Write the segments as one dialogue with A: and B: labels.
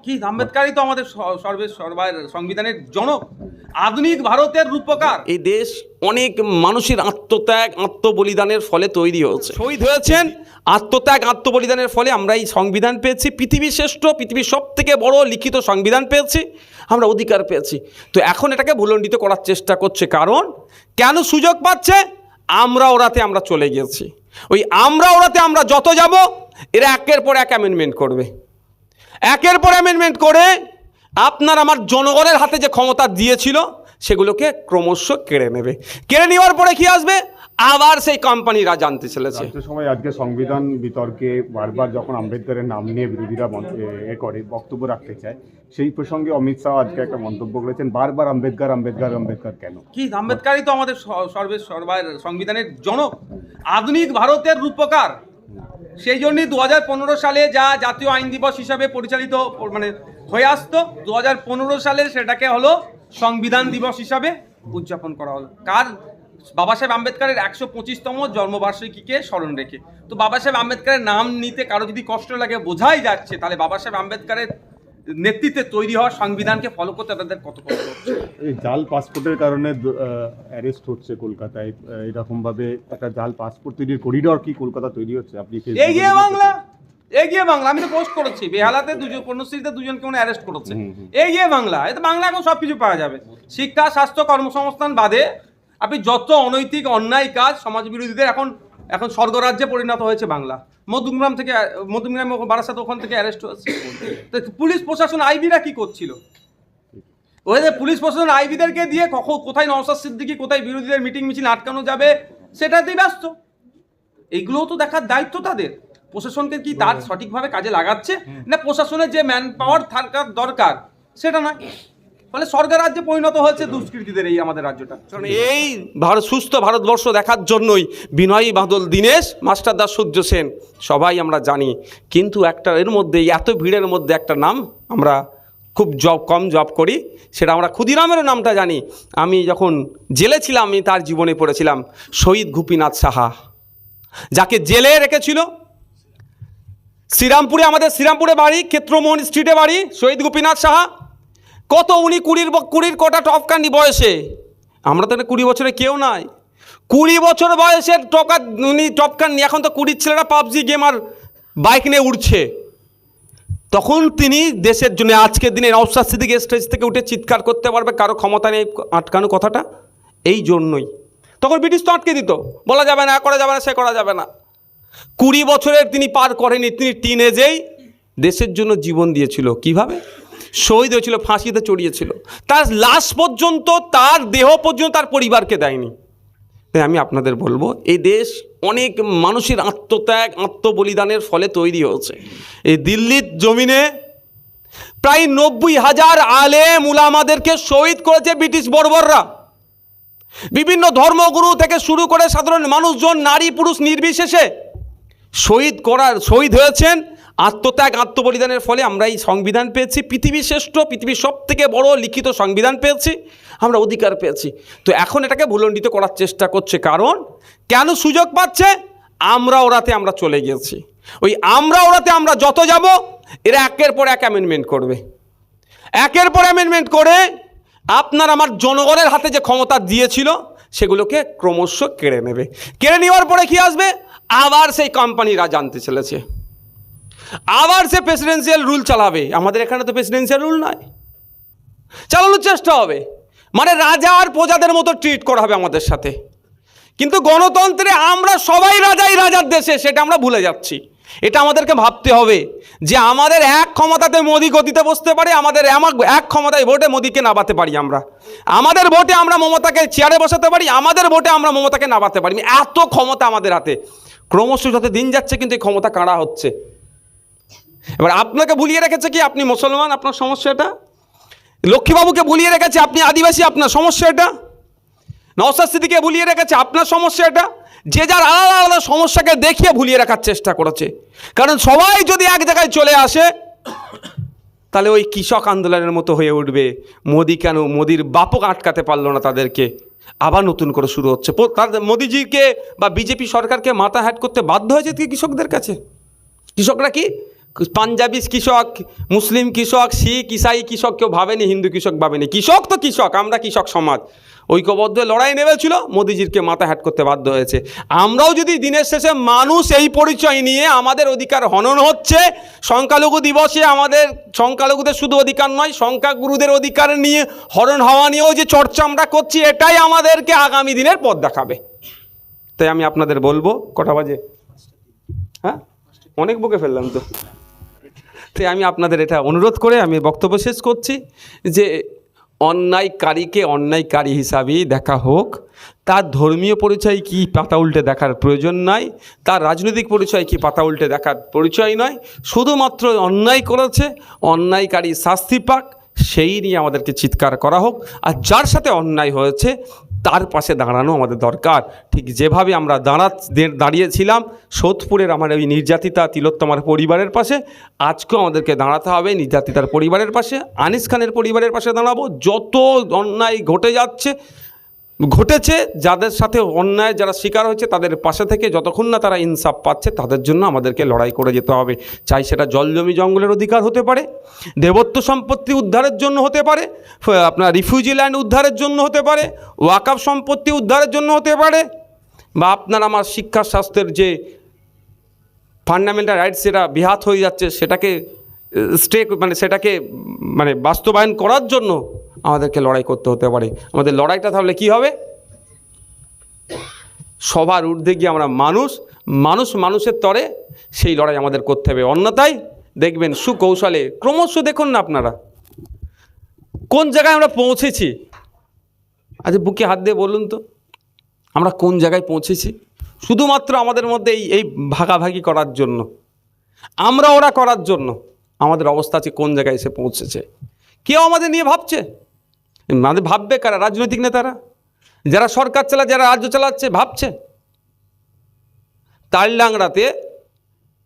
A: কি আম্বেদকরই তো আমাদের সর্বের সংবিধানের জনক, আধুনিক ভারতের রূপকার।
B: এই দেশ অনেক মানুষের আত্মত্যাগ আত্মবলিদানের ফলে তৈরি হয়েছে, শহীদ হয়েছেন। আত্মত্যাগ আত্মবলিদানের ফলে আমরা এই সংবিধান পেয়েছি, পৃথিবীর শ্রেষ্ঠ, পৃথিবীর সব থেকে বড় লিখিত সংবিধান পেয়েছি, আমরা অধিকার পেয়েছি। তো এখন এটাকে ভুলণ্ডিত করার চেষ্টা করছে। কারণ কেন সুযোগ পাচ্ছে? আমরা ওরাতে আমরা চলে গেছি। ওই আমরা ওরাতে আমরা যত যাব, এরা একের পর এক অ্যামেন্ডমেন্ট করবে, একের পর অ্যামেন্ডমেন্ট করে আপনার আমার জনগণের হাতে যে ক্ষমতা দিয়েছিল সেগুলোকে ক্রমশ কেড়ে নেবে। কেড়ে নেওয়ার পরে কি আসবে? আবার সেই কোম্পানিরা জানতে চলেছে।
C: সবাই আজকে সংবিধান বিতর্কে বারবার যখন আম্বেদকরের নাম নিয়ে বিরোধীরা করে বক্তব্য রাখতে চায়, সেই প্রসঙ্গে অমিত শাহ আজকে একটা মন্তব্য করেছেন, বারবার আম্বেদকর আম্বেদকর আম্বেদকর কেন?
A: কি আম্বেদকরই তো আমাদের সর্বের সংবিধানের জনক, আধুনিক ভারতের রূপকার। সেই জন্যই 2015 সালে যা জাতীয় আইন দিবস হিসাবে পরিচালিত হয়ে আসতো, 2015 সালে সেটাকে হলো সংবিধান দিবস হিসাবে উদযাপন করা হলো। কার? বাবা সাহেব আম্বেদকরের 125তম জন্মবার্ষিকীকে স্মরণ রেখে। তো বাবা সাহেব আম্বেদকরের নাম নিতে কারো যদি কষ্ট লাগে, বোঝাই যাচ্ছে তাহলে বাবা সাহেব আম্বেদকরের নেতৃত্বে তৈরি হওয়া সংবিধানকে ফলো করতে তাদের কত কষ্ট হচ্ছে।
C: এই জাল পাসপোর্টের কারণে অ্যারেস্ট হচ্ছে কলকাতায়, এরকম ভাবে একটা জাল পাসপোর্ট তৈরির করিডর কি কলকাতা তৈরি হচ্ছে? আপনি
A: এগিয়ে বাংলা আমি তো পোস্ট করেছি, বেহালাতে কর্মসূচিতে দুজনকে অ্যারেস্ট করেছে। এগিয়ে বাংলা, এতে বাংলা এখন সবকিছু পাওয়া যাবে। শিক্ষা, স্বাস্থ্য, কর্মসংস্থান বাদে আপনি যত অনৈতিক অন্যায় কাজ সমাজ বিরোধীদের এখন স্বর্গরাজ্যে পরিণত হয়েছে বাংলা। মধুগ্রাম বারাসাত ওখান থেকে অ্যারেস্ট হয়েছে। তো পুলিশ প্রশাসন আইবিরা কি করছিল? ওই যে পুলিশ প্রশাসন আইবিদেরকে দিয়ে কোথায় নওশাদ সিদ্দিকী, কোথায় বিরোধীদের মিটিং মিছিল আটকানো যাবে সেটাতেই ব্যস্ত। এইগুলোও তো দেখার দায়িত্ব তাদের। প্রশাসনকে কি তার সঠিকভাবে কাজে লাগাচ্ছে না প্রশাসনের যে ম্যান পাওয়ার থাকার দরকার সেটা নয়। ফলে স্বর্গরাজ্যে পরিণত হয়েছে দুষ্কৃতীদের এই আমাদের রাজ্যটা।
B: এই সুস্থ ভারতবর্ষ দেখার জন্যই বিনয়ী বাদল দীনেশ, মাস্টারদা সূর্য সেন সবাই আমরা জানি। কিন্তু একটা এর মধ্যে এত ভিড়ের মধ্যে একটা নাম আমরা খুব কম জব করি, সেটা আমরা ক্ষুদিরামের নামটা জানি। আমি যখন জেলে ছিলাম আমি তার জীবনে পড়েছিলাম শহীদ গোপীনাথ সাহা, যাকে জেলে রেখেছিল। শ্রীরামপুরে, আমাদের শ্রীরামপুরে বাড়ি, ক্ষেত্রমোহন স্ট্রিটে বাড়ি শহীদ গোপীনাথ সাহা। কত উনি কুড়ির কটা টপকানি বয়সে, আমরা তো 20 বছরে কেউ নাই, 20 বছর বয়সের উনি টপকাননি। এখন তো 20 ছেলেরা পাবজি গেম আর বাইক নিয়ে উঠছে। তখন তিনি দেশের জন্য আজকের দিনে নওশাদ সিদ্দিকী স্টেজ থেকে উঠে চিৎকার করতে পারবে কারো ক্ষমতা নেই আটকানো কথাটা। এই জন্যই তখন ব্রিটিশ তো আটকে দিত, বলা যাবে না, করা যাবে না, সে করা যাবে না। 20 বছরের তিনি পার করেনি, তিনি টিনেজেই দেশের জন্য জীবন দিয়েছিল। কিভাবে? শহীদ হয়েছিল, ফাঁসিতে চড়িয়েছিল। তার লাশ পর্যন্ত, তার দেহ পর্যন্ত তার পরিবারকে দেয়নি। আমি আপনাদের বলবো, এই দেশ অনেক মানুষের আত্মত্যাগ আত্মবলিদানের ফলে তৈরি হয়েছে। এই দিল্লির জমিনে প্রায় 90,000 আলেম উলামাদেরকে শহীদ করেছে ব্রিটিশ বর্বররা। বিভিন্ন ধর্মগুরু থেকে শুরু করে সাধারণ মানুষজন, নারী পুরুষ নির্বিশেষে শহীদ হয়েছেন। আত্মত্যাগ আত্মবলিদানের ফলে আমরা এই সংবিধান পেয়েছি, পৃথিবীর শ্রেষ্ঠ, পৃথিবীর সব থেকে বড় লিখিত সংবিধান পেয়েছি, আমরা অধিকার পেয়েছি। তো এখন এটাকে ভুলণ্ডিত করার চেষ্টা করছে। কারণ কেন সুযোগ পাচ্ছে? আমরা ওরাতে আমরা চলে গেছি। ওই আমরা ওরাতে আমরা যত যাব, এরা একের পর এক অ্যামেন্ডমেন্ট করবে, একের পর অ্যামেন্ডমেন্ট করে আপনার আমার জনগণের হাতে যে ক্ষমতা দিয়েছিল সেগুলোকে ক্রমশ কেড়ে নেবে। কেড়ে নেওয়ার পরে কি আসবে? আবার সেই কোম্পানিরা জানতে চলেছে, আবার সে প্রেসিডেন্সিয়াল রুল চালাবে। আমাদের এখানে তো প্রেসিডেন্সিয়াল রুল নয়, চালানোর চেষ্টা হবে, রাজা আর প্রজাদের মতো ট্রিট করা হবে আমাদের সাথে। কিন্তু গণতন্ত্রে আমরা সবাই রাজাই রাজার দেশে, সেটা আমরা ভুলে যাচ্ছি। এটা আমাদেরকে ভাবতে হবে যে আমাদের এক ক্ষমতাতে মোদি গদিতে বসতে পারে, আমাদের এক ক্ষমতায় ভোটে মোদিকে নাবাতে পারি, আমাদের ভোটে আমরা মমতাকে চেয়ারে বসাতে পারি, আমাদের ভোটে আমরা মমতাকে নাবাতে পারি। এত ক্ষমতা আমাদের হাতে। ক্রমশ যত দিন যাচ্ছে কিন্তু এই ক্ষমতা কাড়া হচ্ছে। এবার আপনাকে ভুলিয়ে রেখেছে কি আপনি মুসলমান, আপনার সমস্যা এটা। লক্ষ্মীবাবুকে ভুলিয়ে রেখেছে আপনি আদিবাসী, আপনার সমস্যা এটা। নওশাদ সিদ্দিকীকে ভুলিয়ে রেখেছে, আপনার সমস্যা এটা। যে যার আলাদা আলাদা সমস্যাকে দেখিয়ে ভুলিয়ে রাখার চেষ্টা করেছে। কারণ সবাই যদি এক জায়গায় চলে আসে তাহলে ওই কৃষক আন্দোলনের মতো হয়ে উঠবে। মোদি কেন, মোদির বাপক আটকাতে পারলো না তাদেরকে, আবার নতুন করে শুরু হচ্ছে। মোদিজিকে বা বিজেপি সরকারকে মাথা হ্যাট করতে বাধ্য হয়েছে কৃষকদের কাছে। কৃষকরা কি পাঞ্জাবি কৃষক, মুসলিম কৃষক, শিখ ইসাই কৃষক কেউ ভাবেনি, হিন্দু কৃষক ভাবেনি। কৃষক তো কৃষক, আমরা কৃষক সমাজ ঐক্যবদ্ধ লড়াই নেমেছিল, মোদিজিরকে মাথা হ্যাট করতে বাধ্য হয়েছে। আমরাও যদি দিনের শেষে মানুষ এই পরিচয় নিয়ে আমাদের অধিকার হনন হচ্ছে, সংখ্যালঘু দিবসে আমাদের সংখ্যালঘুদের শুধু অধিকার নয়, সংখ্যাগুরুদের অধিকার নিয়ে হরণ হওয়া নিয়েও যে চর্চা আমরা করছি, এটাই আমাদেরকে আগামী দিনের পথ দেখাবে। তাই আমি আপনাদের বলবো, কটা বাজে? হ্যাঁ, অনেক বকে ফেললাম তো। তাই আমি আপনাদের এটা অনুরোধ করে আমি বক্তব্য শেষ করছি যে অন্যায়কারীকে অন্যায়কারী হিসাবেই দেখা হোক, তার ধর্মীয় পরিচয় কি পাতা উল্টে দেখার প্রয়োজন নাই, তার রাজনৈতিক পরিচয় কি পাতা উল্টে দেখার পরিচয় নয়। শুধুমাত্র অন্যায় করেছে, অন্যায়কারী শাস্তি পাক, সেই নিয়ে আমাদেরকে চিৎকার করা হোক। আর যার সাথে অন্যায় হয়েছে তার পাশে দাঁড়ানো আমাদের দরকার। ঠিক যেভাবে আমরা দাঁড়িয়েছিলাম সোদপুরের আমার ওই নির্যাতিতা তিলোত্তমার পরিবারের পাশে, আজকেও আমাদেরকে দাঁড়াতে হবে নির্যাতিতার পরিবারের পাশে, আনিস খানের পরিবারের পাশে দাঁড়াবো। যত অন্যায় ঘটেছে, যাদের সাথে অন্যায় যারা শিকার হয়েছে তাদের পাশে থেকে যতক্ষণ না তারা ইনসাফ পাচ্ছে, তাদের জন্য আমাদেরকে লড়াই করে যেতে হবে। চাই সেটা জল জমি জঙ্গলের অধিকার হতে পারে, দেবত্ব সম্পত্তি উদ্ধারের জন্য হতে পারে, আপনার রিফিউজি ল্যান্ড উদ্ধারের জন্য হতে পারে, ওয়াকফ সম্পত্তি উদ্ধারের জন্য হতে পারে, বা আপনার আমার শিক্ষা স্বাস্থ্যের যে ফান্ডামেন্টাল রাইটস সেটা বিহাত হয়ে যাচ্ছে, সেটাকে সেটাকে বাস্তবায়ন করার জন্য আমাদেরকে লড়াই করতে হতে পারে। আমাদের লড়াইটা তাহলে কি হবে? সবার ঊর্ধ্বে গিয়ে আমরা মানুষের তরে সেই লড়াই আমাদের করতে হবে। অন্যথায় দেখবেন সুকৌশলে ক্রমশ, দেখুন না আপনারা কোন জায়গায় আমরা পৌঁছেছি। আজ বুকে হাত দিয়ে বলুন তো, আমরা কোন জায়গায় পৌঁছেছি? শুধুমাত্র আমাদের মধ্যে এই ভাগাভাগি করার জন্য, আমরা ওরা করার জন্য আমাদের অবস্থা আছে কোন জায়গায় এসে পৌঁছেছে। কেউ আমাদের নিয়ে ভাবছে? আমাদের ভাববে কারা? রাজনৈতিক নেতারা, যারা সরকার চালাচ্ছে, যারা রাজ্য চালাচ্ছে, ভাবছে। তালডাংরাতে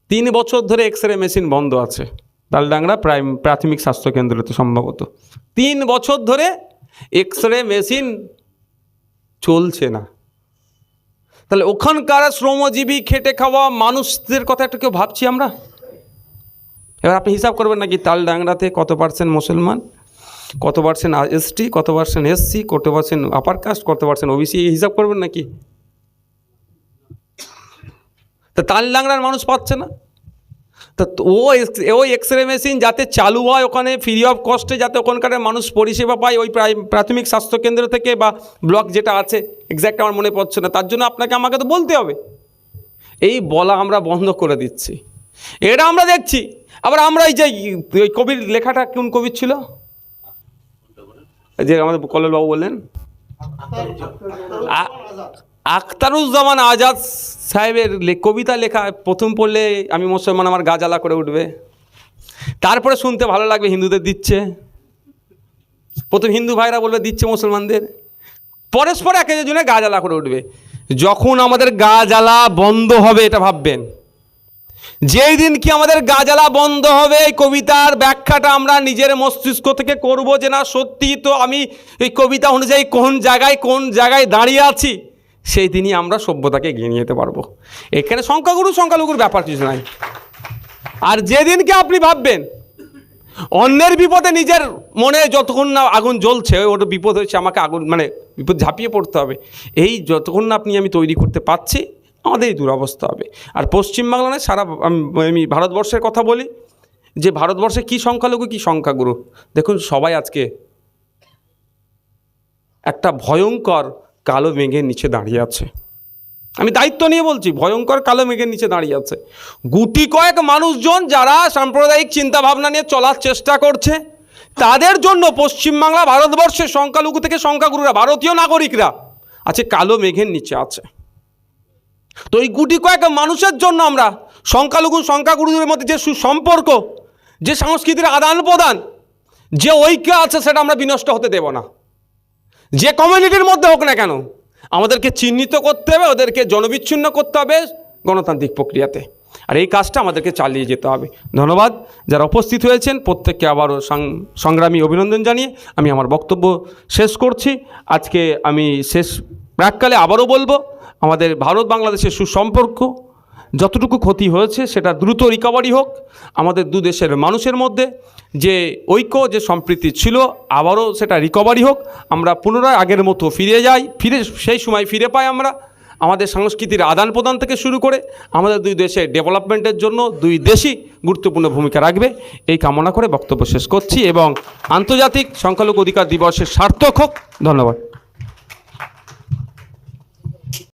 B: 3 বছর ধরে এক্স-রে মেশিন বন্ধ আছে। তালডাংরা প্রাথমিক স্বাস্থ্যকেন্দ্রতে সম্ভবত 3 বছর ধরে এক্স-রে মেশিন চলছে না। তাহলে ওখানকার শ্রমজীবী খেটে খাওয়া মানুষদের কথা একটা কেউ ভাবছি আমরা? এবার আপনি হিসাব করবেন নাকি তালডাংরাতে কত পার্সেন্ট মুসলমান, কত পার্সেন্ট এসটি, কত পার্সেন্ট এসসি, কত পার্সেন্ট আপার কাস্ট, কত পার্সেন্ট ওবিসি, এই হিসাব করবেন নাকি? তা তালডাংরার মানুষ পাচ্ছে না। তা ওই এক্স-রে মেশিন যাতে চালু হয় ওখানে ফ্রি অফ কস্টে, যাতে ওখানকার মানুষ পরিষেবা পায় ওই প্রাথমিক স্বাস্থ্যকেন্দ্র থেকে বা ব্লক যেটা আছে, এক্স্যাক্ট আমার মনে পড়ছে না, তার জন্য আমাকে তো বলতে হবে। এই বলা আমরা বন্ধ করে দিচ্ছি, এটা আমরা দেখছি। আবার আমরা এই যে ওই কবির লেখাটা কোন কবির ছিল যে আমাদের কল্লোলবাবু বললেন, আখতারুজ্জামান আজাদ সাহেবের কবিতা লেখা প্রথম পড়লে আমি মুসলমান আমার গা জ্বালা করে উঠবে, তারপরে শুনতে ভালো লাগবে হিন্দুদের দিচ্ছে, প্রথম হিন্দু ভাইরা বলবে দিচ্ছে মুসলমানদের, পরস্পর এক একজনে গা জ্বালা করে উঠবে। যখন আমাদের গা জ্বালা বন্ধ হবে, এটা ভাববেন, যেই দিন কি আমাদের গা জ্বালা বন্ধ হবে, এই কবিতার ব্যাখ্যাটা আমরা নিজের মস্তিষ্ক থেকে করব যে না সত্যি তো আমি এই কবিতা অনুযায়ী কোন জায়গায় দাঁড়িয়ে আছি, সেই দিনই আমরা সভ্যতাকে এগিয়ে নিয়ে যেতে পারবো। এখানে সংখ্যালঘুর ব্যাপার কিছু নাই। আর যেদিনকে আপনি ভাববেন অন্যের বিপদে নিজের মনে যতক্ষণ না আগুন জ্বলছে, ওটা বিপদ হয়েছে, আমাকে বিপদ ঝাঁপিয়ে পড়তে হবে, এই যতক্ষণ না আমি তৈরি করতে পারছি, আমাদের এই দুরবস্থা হবে। আর পশ্চিমবাংলা নয়, সারা আমি ভারতবর্ষের কথা বলি, যে ভারতবর্ষে কি সংখ্যালঘু কি সংখ্যাগুরু, দেখুন সবাই আজকে একটা ভয়ঙ্কর কালো মেঘের নিচে দাঁড়িয়ে আছে। আমি দায়িত্ব নিয়ে বলছি, ভয়ঙ্কর কালো মেঘের নিচে দাঁড়িয়ে আছে গুটি কয়েক মানুষজন, যারা সাম্প্রদায়িক চিন্তাভাবনা নিয়ে চলার চেষ্টা করছে। তাদের জন্য পশ্চিমবাংলা, ভারতবর্ষের সংখ্যালঘু থেকে সংখ্যাগুরুরা, ভারতীয় নাগরিকরা আছে কালো মেঘের নিচে আছে। তো এই গুটি কয়েক মানুষের জন্য আমরা সংখ্যাগুরুদের মধ্যে যে সুসম্পর্ক, যে সংস্কৃতির আদান প্রদান, যে ঐক্য আছে, সেটা আমরা বিনষ্ট হতে দেব না। যে কমিউনিটির মধ্যে হোক না কেন, আমাদেরকে চিহ্নিত করতে হবে, ওদেরকে জনবিচ্ছিন্ন করতে হবে গণতান্ত্রিক প্রক্রিয়াতে। আর এই কাজটা আমাদেরকে চালিয়ে যেতে হবে। ধন্যবাদ যারা উপস্থিত হয়েছেন, প্রত্যেককে আবারও সংগ্রামী অভিনন্দন জানিয়ে আমি আমার বক্তব্য শেষ করছি। আজকে আমি শেষ প্রাককালে আবারও বলবো, আমাদের ভারত বাংলাদেশের সুসম্পর্ক যতটুকু ক্ষতি হয়েছে সেটা দ্রুত রিকভারি হোক, আমাদের দু দেশের মানুষের মধ্যে যে ঐক্য যে সম্প্রীতি ছিল আবারও সেটা রিকভারি হোক, আমরা পুনরায় আগের মতো ফিরে যাই, সেই সময় ফিরে পাই আমরা আমাদের সংস্কৃতির আদান প্রদান থেকে শুরু করে আমাদের দুই দেশের ডেভেলপমেন্টের জন্য দুই দেশই গুরুত্বপূর্ণ ভূমিকা রাখবে এই কামনা করে বক্তব্য শেষ করছি এবং আন্তর্জাতিক সংখ্যালঘু অধিকার দিবসের সার্থক হোক। ধন্যবাদ।